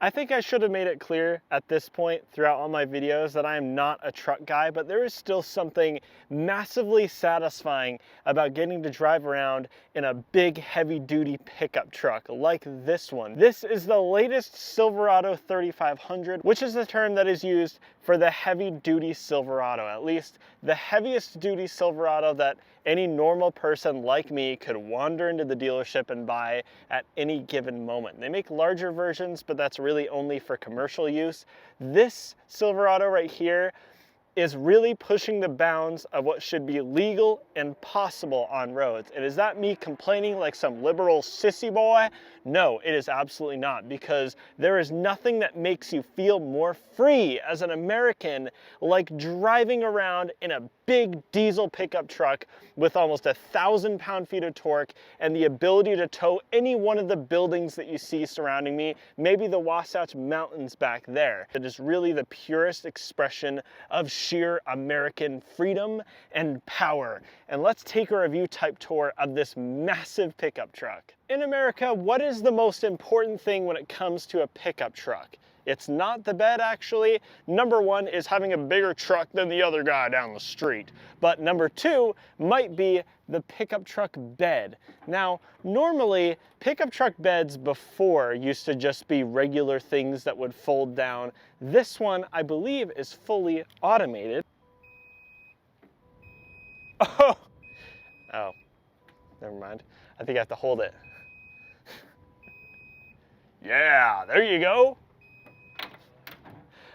I think I should have made it clear at this point throughout all my videos that I am not a truck guy, but there is still something massively satisfying about getting to drive around in a big heavy-duty pickup truck like this one. This is the latest Silverado 3500, which is the term that is used for the heavy-duty Silverado, at least the heaviest duty Silverado that any normal person like me could wander into the dealership and buy at any given moment. They make larger versions, but that's really only for commercial use. This Silverado right here is really pushing the bounds of what should be legal and possible on roads. And is that me complaining like some liberal sissy boy? No, it is absolutely not, because there is nothing that makes you feel more free as an American like driving around in a big diesel pickup truck with almost 1,000 pound-feet of torque and the ability to tow any one of the buildings that you see surrounding me, maybe the Wasatch Mountains back there. It is really the purest expression of sheer American freedom and power. And let's take a review type tour of this massive pickup truck. In America, what is the most important thing when it comes to a pickup truck? It's not the bed, actually. Number one is having a bigger truck than the other guy down the street. But number two might be the pickup truck bed. Now, normally, pickup truck beds before used to just be regular things that would fold down. This one, I believe, is fully automated. Oh, never mind. I think I have to hold it. Yeah, there you go.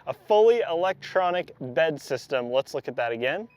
A fully electronic bed system. Let's look at that again.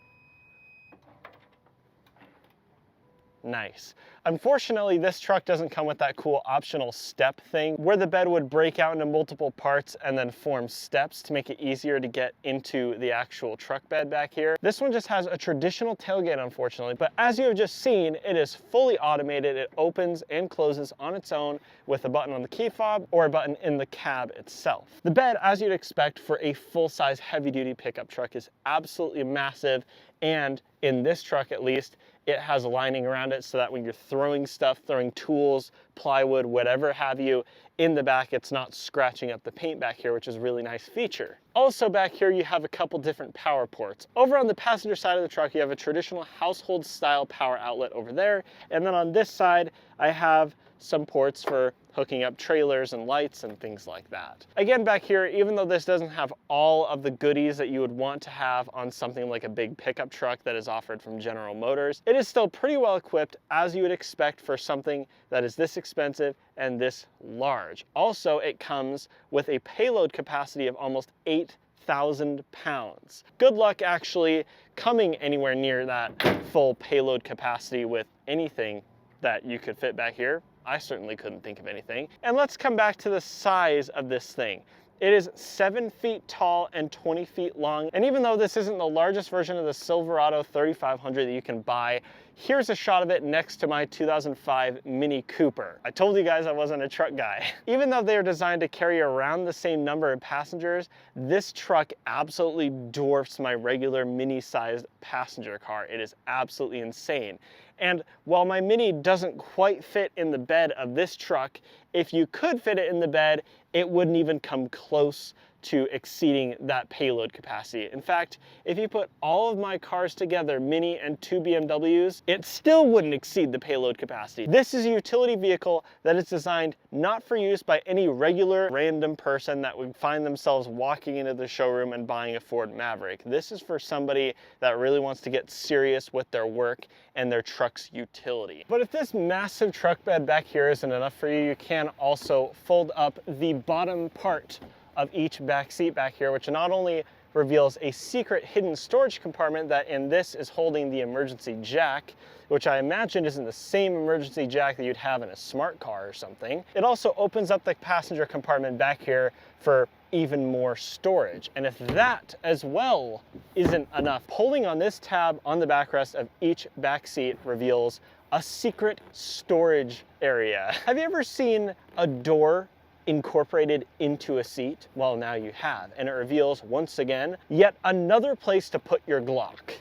Nice. Unfortunately, this truck doesn't come with that cool optional step thing where the bed would break out into multiple parts and then form steps to make it easier to get into the actual truck bed back here. This one just has a traditional tailgate, unfortunately, but as you have just seen, it is fully automated. It opens and closes on its own with a button on the key fob or a button in the cab itself. The bed, as you'd expect for a full-size heavy-duty pickup truck, is absolutely massive, and in this truck at least, it has a lining around it so that when you're throwing stuff, throwing tools, plywood, whatever have you, in the back, it's not scratching up the paint back here, which is a really nice feature. Also back here, you have a couple different power ports. Over on the passenger side of the truck, you have a traditional household style power outlet over there. And then on this side, I have some ports for hooking up trailers and lights and things like that. Again, back here, even though this doesn't have all of the goodies that you would want to have on something like a big pickup truck that is offered from General Motors, it is still pretty well equipped, as you would expect for something that is this expensive and this large. Also, it comes with a payload capacity of almost 8,000 pounds. Good luck actually coming anywhere near that full payload capacity with anything that you could fit back here. I certainly couldn't think of anything. And let's come back to the size of this thing. It is 7 feet tall and 20 feet long. And even though this isn't the largest version of the Silverado 3500 that you can buy, here's a shot of it next to my 2005 Mini Cooper. I told you guys I wasn't a truck guy. Even though they are designed to carry around the same number of passengers, this truck absolutely dwarfs my regular mini-sized passenger car. It is absolutely insane. And while my Mini doesn't quite fit in the bed of this truck, if you could fit it in the bed, it wouldn't even come close to exceeding that payload capacity. In fact, if you put all of my cars together, Mini and 2 BMWs, it still wouldn't exceed the payload capacity. This is a utility vehicle that is designed not for use by any regular random person that would find themselves walking into the showroom and buying a Ford Maverick. This is for somebody that really wants to get serious with their work and their truck's utility. But if this massive truck bed back here isn't enough for you, you can also fold up the bottom part of each back seat back here, which not only reveals a secret hidden storage compartment that in this is holding the emergency jack, which I imagine isn't the same emergency jack that you'd have in a smart car or something. It also opens up the passenger compartment back here for even more storage. And if that as well isn't enough, pulling on this tab on the backrest of each back seat reveals a secret storage area. Have you ever seen a door incorporated into a seat? Well, now you have, and it reveals once again yet another place to put your Glock.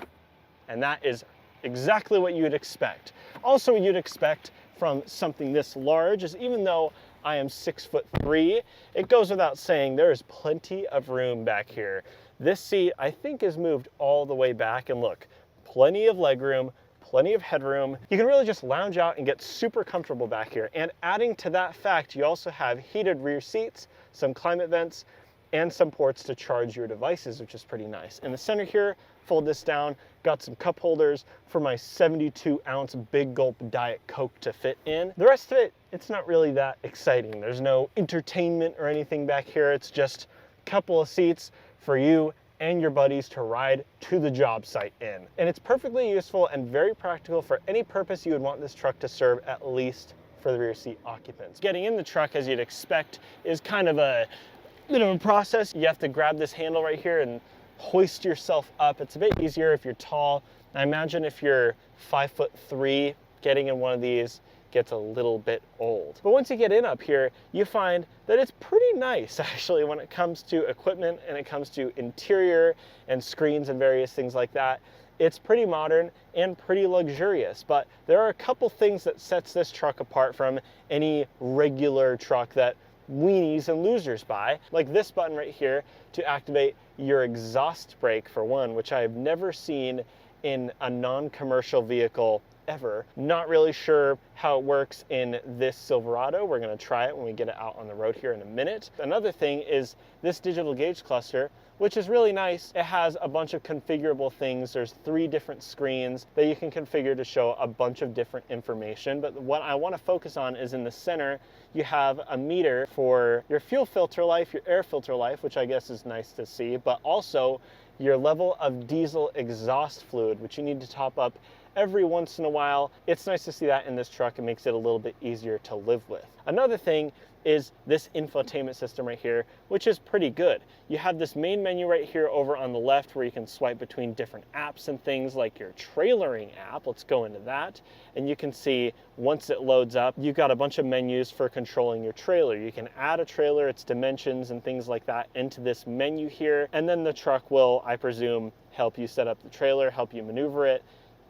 And that is exactly what you'd expect. Also, what you'd expect from something this large is, even though I am 6'3". It goes without saying there is plenty of room back here. This seat, I think, is moved all the way back, and look, plenty of legroom, plenty of headroom. You can really just lounge out and get super comfortable back here. And adding to that fact, you also have heated rear seats, some climate vents, and some ports to charge your devices, which is pretty nice. In the center here, fold this down, got some cup holders for my 72-ounce Big Gulp Diet Coke to fit in. The rest of it, it's not really that exciting. There's no entertainment or anything back here. It's just a couple of seats for you and your buddies to ride to the job site in. And it's perfectly useful and very practical for any purpose you would want this truck to serve, at least for the rear seat occupants. Getting in the truck, as you'd expect, is kind of a bit of a process. You have to grab this handle right here and hoist yourself up. It's a bit easier if you're tall. I imagine if you're 5'3", getting in one of these gets a little bit old. But once you get in up here, you find that it's pretty nice actually when it comes to equipment and it comes to interior and screens and various things like that. It's pretty modern and pretty luxurious, but there are a couple things that sets this truck apart from any regular truck that weenies and losers buy, like this button right here to activate your exhaust brake for one, which I have never seen in a non-commercial vehicle ever. Not really sure how it works in this Silverado. We're going to try it when we get it out on the road here in a minute. Another thing is this digital gauge cluster, which is really nice. It has a bunch of configurable things. There's 3 different screens that you can configure to show a bunch of different information. But what I want to focus on is in the center, you have a meter for your fuel filter life, your air filter life, which I guess is nice to see, but also your level of diesel exhaust fluid, which you need to top up every once in a while. It's nice to see that in this truck. It makes it a little bit easier to live with. Another thing is this infotainment system right here, which is pretty good. You have this main menu right here over on the left where you can swipe between different apps and things like your trailering app. Let's go into that. And you can see once it loads up, you've got a bunch of menus for controlling your trailer. You can add a trailer, its dimensions and things like that into this menu here. And then the truck will, I presume, help you set up the trailer, help you maneuver it,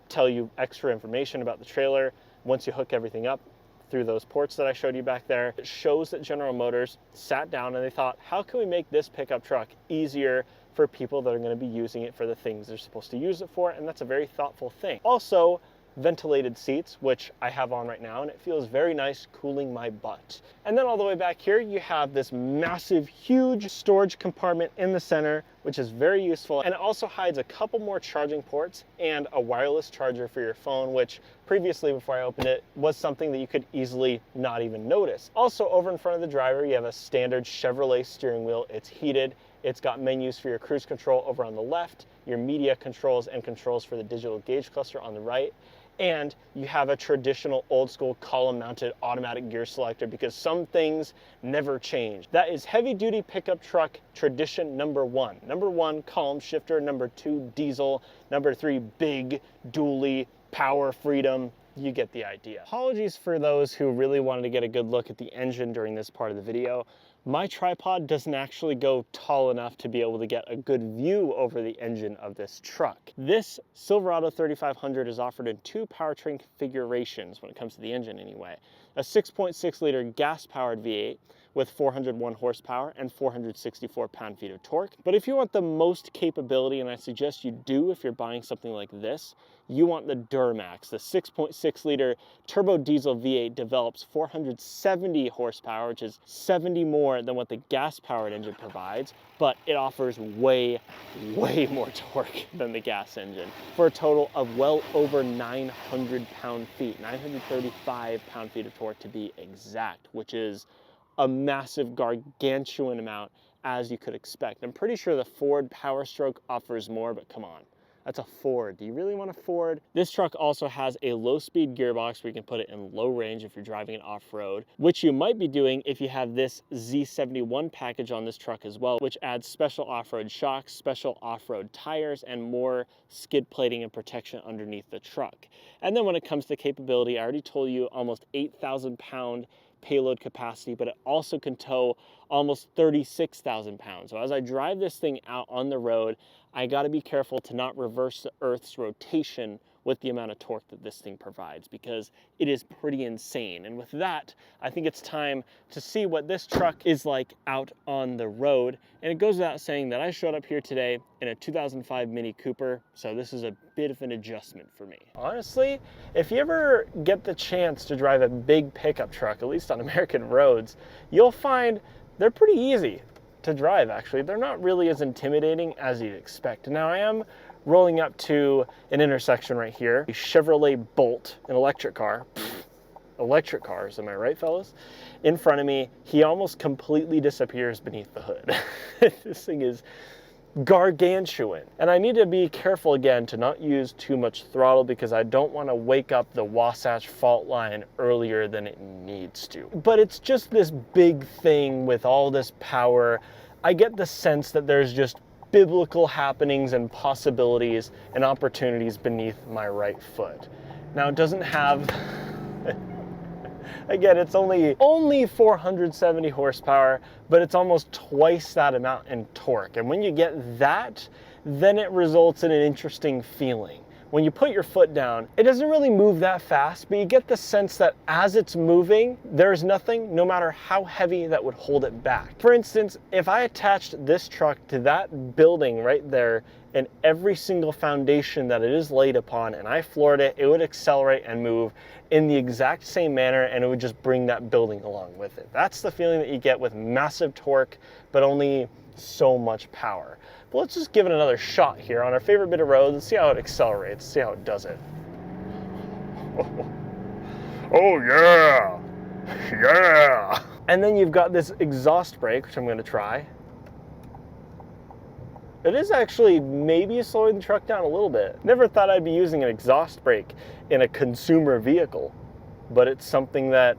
tell you extra information about the trailer once you hook everything up through those ports that I showed you back there. It shows that General Motors sat down and they thought, how can we make this pickup truck easier for people that are going to be using it for the things they're supposed to use it for? And that's a very thoughtful thing. Also, ventilated seats, which I have on right now, and it feels very nice cooling my butt. And then all the way back here, you have this massive, huge storage compartment in the center, which is very useful. And it also hides a couple more charging ports and a wireless charger for your phone, which previously, before I opened it, was something that you could easily not even notice. Also, over in front of the driver, you have a standard Chevrolet steering wheel. It's heated. It's got menus for your cruise control over on the left, your media controls and controls for the digital gauge cluster on the right. And you have a traditional old school column mounted automatic gear selector because some things never change. That is heavy duty pickup truck tradition number 1. Number 1, column shifter. Number 2, diesel. Number 3, big dually power freedom. You get the idea. Apologies for those who really wanted to get a good look at the engine during this part of the video. My tripod doesn't actually go tall enough to be able to get a good view over the engine of this truck. This Silverado 3500 is offered in 2 powertrain configurations when it comes to the engine anyway. A 6.6 liter gas powered V8 with 401 horsepower and 464 pound-feet of torque. But if you want the most capability, and I suggest you do if you're buying something like this, you want the Duramax. The 6.6 liter turbo diesel V8 develops 470 horsepower, which is 70 more than what the gas-powered engine provides, but it offers way more torque than the gas engine for a total of well over 900 pound-feet, 935 pound-feet of torque to be exact, which is a massive gargantuan amount as you could expect. I'm pretty sure the Ford Power Stroke offers more, but come on. That's a Ford. Do you really want a Ford? This truck also has a low-speed gearbox where you can put it in low range if you're driving it off-road, which you might be doing if you have this Z71 package on this truck as well, which adds special off-road shocks, special off-road tires, and more skid plating and protection underneath the truck. And then when it comes to capability, I already told you almost 8,000 pound payload capacity, but it also can tow almost 36,000 pounds. So as I drive this thing out on the road, I gotta be careful to not reverse the Earth's rotation with the amount of torque that this thing provides, because it is pretty insane. And with that, I think it's time to see what this truck is like out on the road. And it goes without saying that I showed up here today in a 2005 Mini Cooper, so this is a bit of an adjustment for me. Honestly, if you ever get the chance to drive a big pickup truck, at least on American roads, you'll find they're pretty easy to drive, actually. They're not really as intimidating as you'd expect. Now, I am rolling up to an intersection right here, a Chevrolet Bolt, an electric car. Electric cars, am I right, fellas? In front of me, he almost completely disappears beneath the hood. This thing is gargantuan. And I need to be careful again to not use too much throttle, because I don't want to wake up the Wasatch fault line earlier than it needs to. But it's just this big thing with all this power. I get the sense that there's just biblical happenings and possibilities and opportunities beneath my right foot. Now, it doesn't have again, it's only 470 horsepower, but it's almost twice that amount in torque. And when you get that, then it results in an interesting feeling. When you put your foot down, it doesn't really move that fast, but you get the sense that as it's moving, there's nothing, no matter how heavy, that would hold it back. For instance, if I attached this truck to that building right there, and every single foundation that it is laid upon, and I floored it, it would accelerate and move in the exact same manner, and it would just bring that building along with it. That's the feeling that you get with massive torque, but only so much power. But let's just give it another shot here on our favorite bit of road and see how it accelerates, see how it does it. Oh yeah, yeah. And then you've got this exhaust brake, which I'm gonna try. It is actually maybe slowing the truck down a little bit. Never thought I'd be using an exhaust brake in a consumer vehicle, but it's something that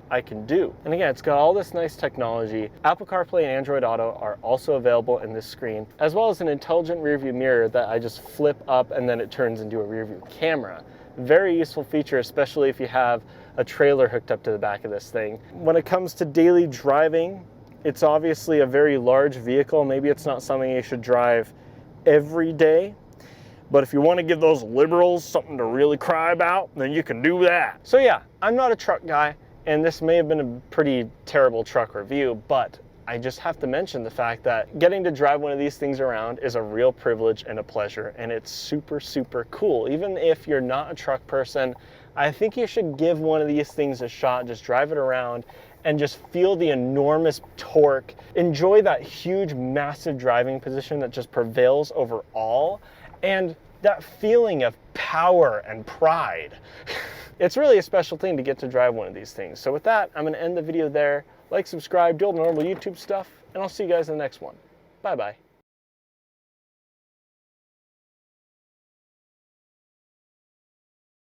I can do. And again, it's got all this nice technology. Apple CarPlay and Android Auto are also available in this screen, as well as an intelligent rearview mirror that I just flip up and then it turns into a rearview camera. Very useful feature, especially if you have a trailer hooked up to the back of this thing. When it comes to daily driving, it's obviously a very large vehicle. Maybe it's not something you should drive every day, but if you want to give those liberals something to really cry about, then you can do that. So yeah, I'm not a truck guy, and this may have been a pretty terrible truck review, but I just have to mention the fact that getting to drive one of these things around is a real privilege and a pleasure, and it's super, super cool. Even if you're not a truck person, I think you should give one of these things a shot. Just drive it around and just feel the enormous torque. Enjoy that huge, massive driving position that just prevails over all, and that feeling of power and pride. It's really a special thing to get to drive one of these things. So with that, I'm gonna end the video there. Like, subscribe, do all the normal YouTube stuff, and I'll see you guys in the next one. Bye-bye.